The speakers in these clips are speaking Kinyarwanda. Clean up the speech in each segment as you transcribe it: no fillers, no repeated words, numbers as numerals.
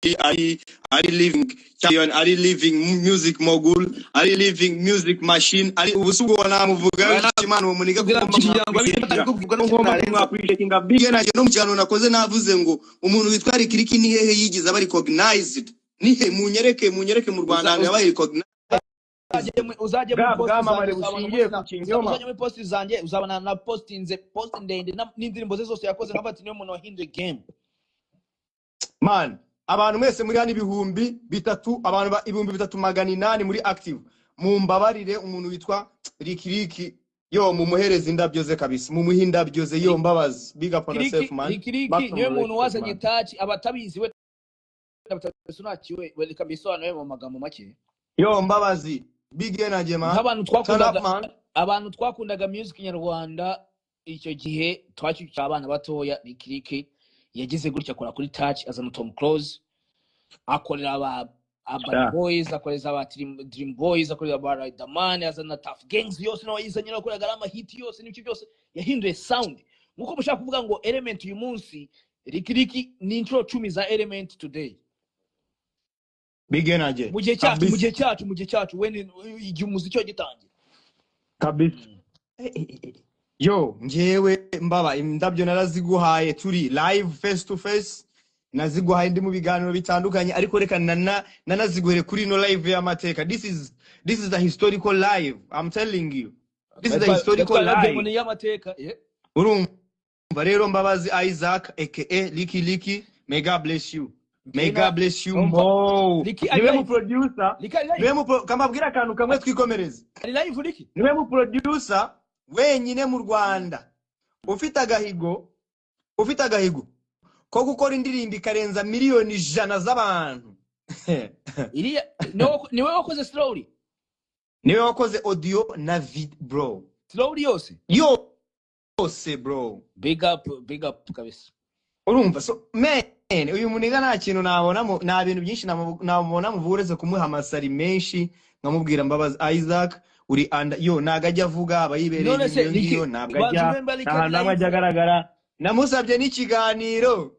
ari living champion, ari living music mogul, ari living music machine, ari ubusugo wanamuvuga Imana uwo muniga ngomba appreciating Big Energy no mukano nakoze navuze ngo umuntu witwa Rikiriki ni hehe yigize aba recognized, ni he munyereke mu Rwanda yabaye recognized. Uzaje mu post zanjye uzabana na post ndende n'indirimbo ze zose yakoze nk'abati niyo muntu wahinduye game. Man, abantu mwese muri hano ibihumbi bitatu, abantu ibihumbi 3,800 muri active. Mumbabarire umuntu witwa Rikiriki, yo mumuhereza indabyo ze kabisa, mumuhindabyo ze yo mbabazi. Big up on yourself man. Rikiriki niyo muntu wazanye touch abatabizi we abatabisonakiwe we kabisobanura mu magambo make. Yo mbabazi. Big Energy man. Abantu twakundaga music nyarwanda icyo gihe twacyukiye abana batoya. Rikiriki yagize gutya akora kuri touch azana Tom Close, akorera aba boys, akoreza aba Dream Boys, akorera aba Riderman, azana Tough Gangs yose no yizanye no kuragara ama hit yose n'ibyo byose yahinduye sound. Nkuko mushaka kuvuga ngo Element uyu munsi, Rikiriki ni intro 10 za Element today. Big Energy mu gihe cyacu when igihe umuziki cyo gitangira kabisa. Yo njewe mbaba indabyo naraziguhaye turi live face to face, naziguhaye ndi mu biganiro bitandukanye, ariko reka nanaziguhere kuri no live y'amateka. This is the historical live, I'm telling you, this is the historical live y'amateka. Urumva rero Mbabazi Isaac aka Liki, may God bless you. May God bless you more. Niwe mu producer, kama bwira akantu kamwe twikomereze. Ari live Liki. Niwe mu producer wenyine mu Rwanda ufite agahigo ko gukora indirimbo ikarenza miliyoni 100 z'abantu. Niwe wakoze Slowly. Niwe wakoze audio na vid bro. Slowly yose bro. Big up kabisa. Urumva so man, uyu muniga nta kintu nabona na bintu byinshi nabona muvureze kumuha amasari menshi nkamubwira Mbabazi Isaac uri anda yo nagajya avuga abayibereye niyo nabajya nabajya agaragara. Namusabye n'ikiganiro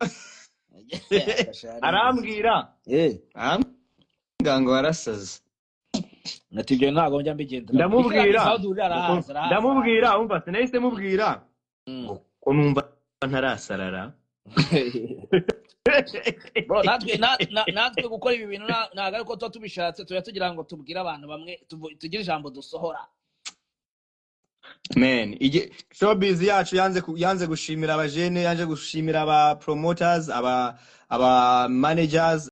arambwira ngo warasaze natibyo ntago njya mbigenda. Ndamubwira umva sinahise mubwira ko numva ntarasarara. Bro, natwe gukora ibi bintu ntago ariko tubishatse tugira ngo tubwire abantu bamwe tugire ijambo dusohora. Man, showbiz yacu yanze gushimira abajene, yanze gushimira aba promoters, aba managers,